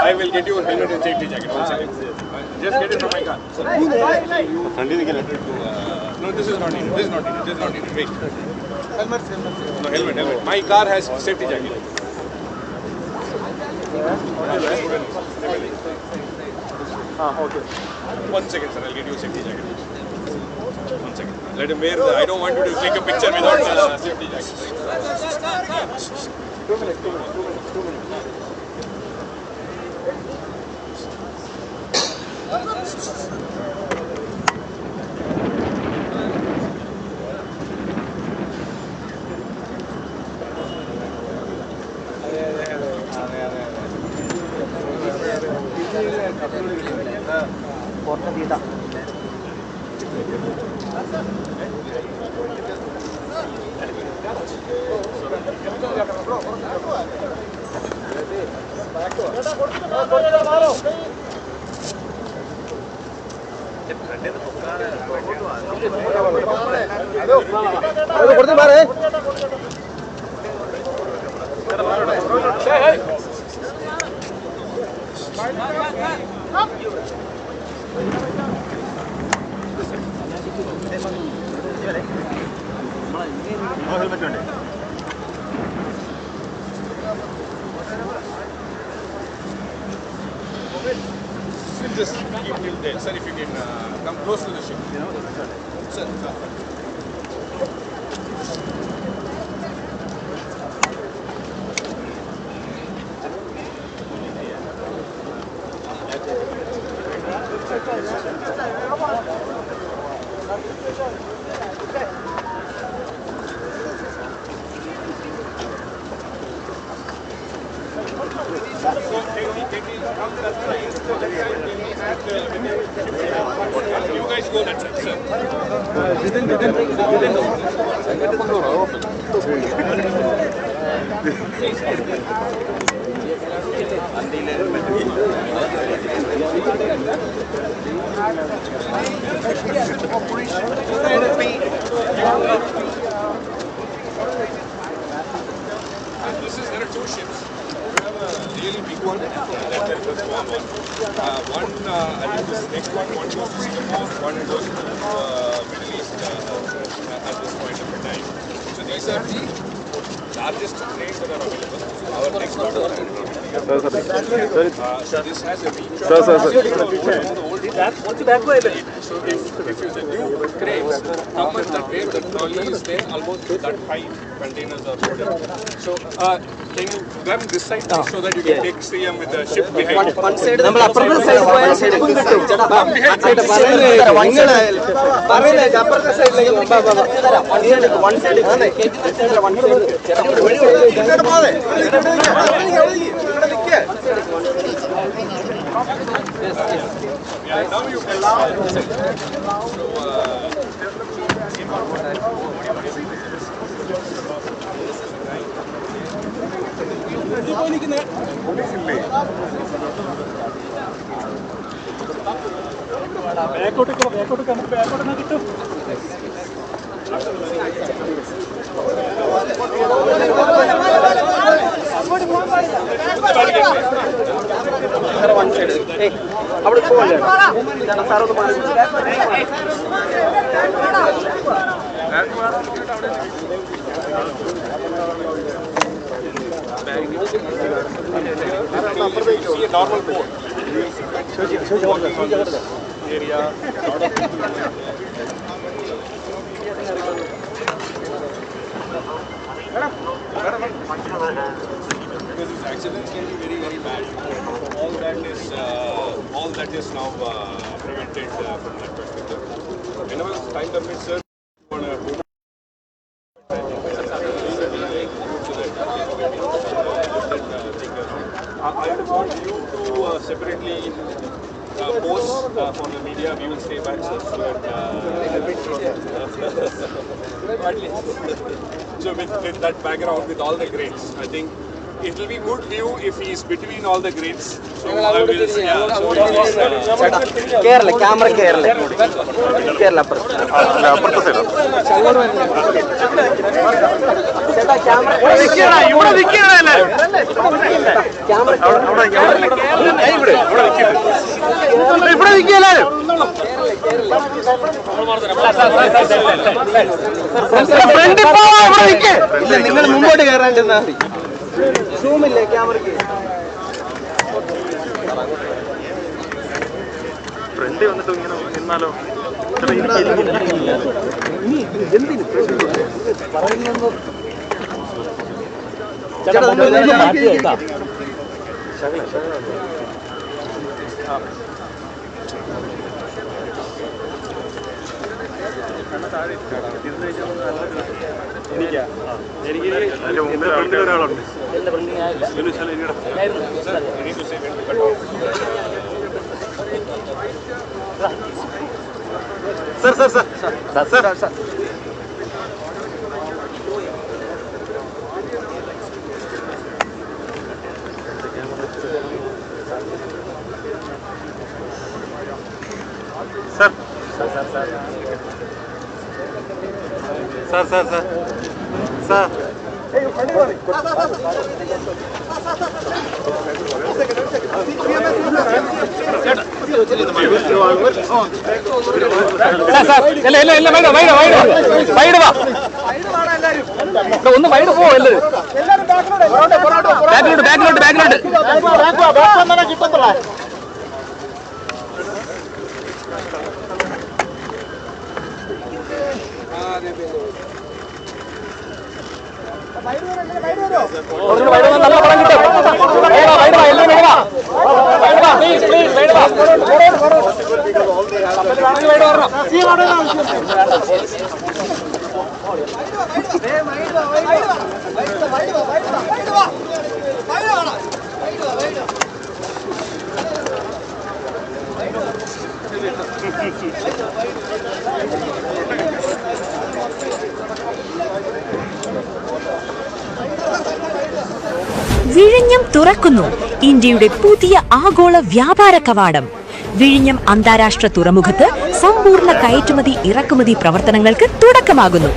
I will get you a helmet and safety jacket. One second. Just get it from my car. No, this is not needed. This is not needed. This is not needed. Wait. Helmet. No, helmet. My car has safety jacket. Okay. 1 second, sir. I'll get you a safety jacket. 1 second. Let him wear the. I don't want you to take a picture without safety jacket. 2 minutes. Just keep him there, sir. If you can come close to the ship, sir. You guys go that side, sir. There are 2 ships. We have a really big one, and then the small one. I think this next one goes to Singapore, one goes to Middle East at this point of time. So these are the largest trains that are available. Our next one so this has a reach of so if the new cranes come at that way, the trolley is there, almost that high containers are loaded. So can you grab this side so that you can take CM with the ship behind? One side. Now you can see a normal boat. Area, lot of people. Because these accidents can be very, very bad. All that is now prevented from that perspective. Whenever time permits, sir, you want to I would want you to separately post for the media. We will stay back, sir, so that so with that background, with all the grades, I think it will be good view if he is between all the grains. So I will, Kerala, camera Kerala. Kerala അപ്പുറത്തെ side. ചേട്ടാ camera ഇവിടെ നിൽക്കണല്ലേ? Camera ഇവിടെ നിൽക്കല്ലേ? ഇല്ല, നിങ്ങൾ മുമ്പോട്ട് കയറാണ്ടിരുന്നാ മതി. സൂമില്ലേ ക്യാമറയ്ക്ക്? ഫ്രണ്ട് വന്നിട്ട് ഇങ്ങനെ നിന്നാലോ? എന്തിന് പറയുന്നത്? എനിക്ക് ഒരാളുണ്ട്. Sir sir sir sir sir sir sir sir sir ഒന്ന് വൈഡ് പോവല്ലേ? ബാക്കിലോട്ട് ബാക്കിലോട്ട് ബാക്കിലോട്ട് കിട്ടത്തില്ല. നല്ല പണം കിട്ടും. വിഴിഞ്ഞം തുറക്കുന്നു ഇന്ത്യയുടെ പുതിയ ആഗോള വ്യാപാര കവാടം. വിഴിഞ്ഞം അന്താരാഷ്ട്ര തുറമുഖത്ത് സമ്പൂർണ്ണ കയറ്റുമതി ഇറക്കുമതി പ്രവർത്തനങ്ങൾക്ക് തുടക്കമാകുന്നു.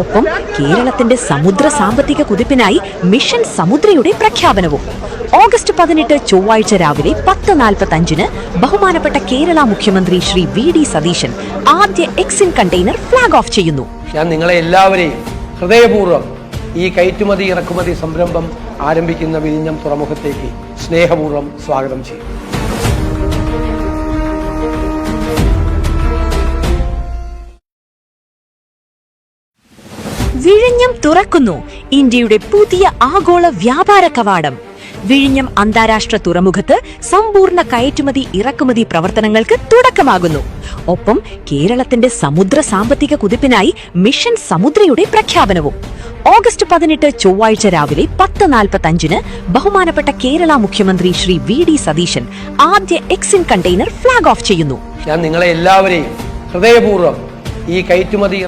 ഒപ്പം കേരളത്തിന്റെ സമുദ്ര സാമ്പത്തിക കുതിപ്പിനായി മിഷൻ സമുദ്രയുടെ പ്രഖ്യാപനവും. ഓഗസ്റ്റ് 18 ചൊവ്വാഴ്ച രാവിലെ 10:45 ബഹുമാനപ്പെട്ട കേരള മുഖ്യമന്ത്രി ശ്രീ VD സതീശൻ ആദ്യ എക്സിൻ കണ്ടെയ്നർ ഫ്ലാഗ് ഓഫ് ചെയ്യുന്നു. ഞാൻ നിങ്ങളെ എല്ലാവരെയും ഹൃദയപൂർവ്വം ഈ കയറ്റുമതി ഇറക്കുമതി സംരംഭം ആരംഭിക്കുന്ന വിഴിഞ്ഞം തുറമുഖത്തേക്ക് സ്നേഹപൂർവ്വം സ്വാഗതം ചെയ്യും. വിഴിഞ്ഞം തുറക്കുന്നു ഇന്ത്യയുടെ പുതിയ ആഗോള വ്യാപാര കവാടം. വിഴിഞ്ഞം അന്താരാഷ്ട്ര തുറമുഖത്ത് സമ്പൂർണ്ണ കയറ്റുമതി ഇറക്കുമതി പ്രവർത്തനങ്ങൾക്ക് തുടക്കമാകുന്നു. ഒപ്പം കേരളത്തിന്റെ സമുദ്ര സാമ്പത്തിക കുതിപ്പിനായി മിഷൻ സമുദ്രയുടെ പ്രഖ്യാപനവും. ഓഗസ്റ്റ് 18 ചൊവ്വാഴ്ച രാവിലെ 10:45 ബഹുമാനപ്പെട്ട കേരള മുഖ്യമന്ത്രി ശ്രീ VD സതീശൻ ആദ്യ എക്സിൻ കണ്ടെയ്നർ ഫ്ലാഗ് ഓഫ് ചെയ്യുന്നു. ഞാൻ നിങ്ങളെ എല്ലാവരെയും ഹൃദയപൂർവ്വം ഈ കയറ്റുമതി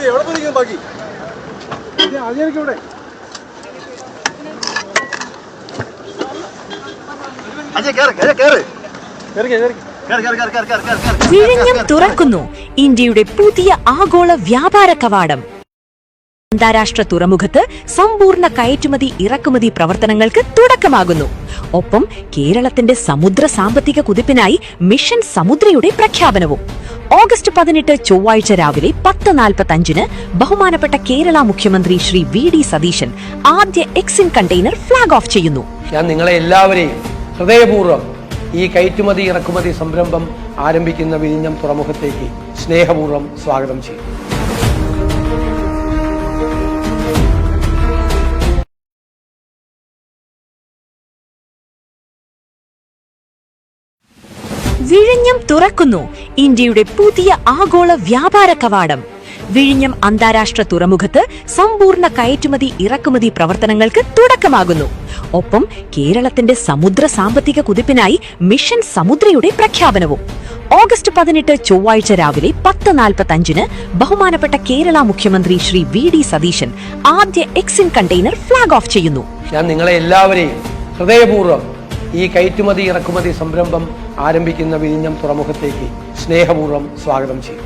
എവിടെ പോയിരിക്കുന്നു? ബാക്കി വിഴിഞ്ഞം തുറക്കുന്നു ഇന്ത്യയുടെ പുതിയ ആഗോള വ്യാപാര കവാടം. അന്താരാഷ്ട്ര തുറമുഖത്ത് സമ്പൂർണ്ണ കയറ്റുമതി ഇറക്കുമതി പ്രവർത്തനങ്ങൾക്ക് തുടക്കമാകുന്നു. ഒപ്പം കേരളത്തിന്റെ സമുദ്ര സാമ്പത്തിക കുതിപ്പിനായി മിഷൻ സമുദ്രയുടെ പ്രഖ്യാപനവും. ഓഗസ്റ്റ് 18 ചൊവ്വാഴ്ച രാവിലെ 10:45 ബഹുമാനപ്പെട്ട കേരള മുഖ്യമന്ത്രി ശ്രീ VD സതീശൻ ആദ്യ എക്സിൻ കണ്ടെയ്നർ ഫ്ലാഗ് ഓഫ് ചെയ്യുന്നു. ഞാൻ നിങ്ങളെ എല്ലാവരെയും ഹൃദയപൂർവ്വം ഈ കയറ്റുമതി ഇറക്കുമതി സംരംഭം ആരംഭിക്കുന്ന വിഴിഞ്ഞം തുറമുഖത്തേക്ക് സ്നേഹപൂർവ്വം സ്വാഗതം ചെയ്യും. വിഴിഞ്ഞം തുറക്കുന്നു ഇന്ത്യയുടെ പുതിയ ആഗോള വ്യാപാര കവാടം. വിഴിഞ്ഞം അന്താരാഷ്ട്ര തുറമുഖത്ത് സമ്പൂർണ്ണ കയറ്റുമതി ഇറക്കുമതി പ്രവർത്തനങ്ങൾക്ക് തുടക്കമാകുന്നു. ഒപ്പം കേരളത്തിന്റെ സമുദ്ര സാമ്പത്തിക കുതിപ്പിനായി മിഷൻ സമുദ്രയുടെ പ്രഖ്യാപനവും. ഓഗസ്റ്റ് 18 ചൊവ്വാഴ്ച രാവിലെ 10:45 ബഹുമാനപ്പെട്ട കേരള മുഖ്യമന്ത്രി ശ്രീ VD സതീശൻ ആദ്യ എക്സിൻ കണ്ടെയ്നർ ഫ്ളാഗ് ഓഫ് ചെയ്യുന്നു. ഞാൻ നിങ്ങളെ എല്ലാവരെയും ഹൃദയപൂർവ്വം ഈ കയറ്റുമതി ഇറക്കുമതി സംരംഭം ആരംഭിക്കുന്ന വിഴിഞ്ഞം തുറമുഖത്തേക്ക് സ്നേഹപൂർവ്വം സ്വാഗതം ചെയ്യും.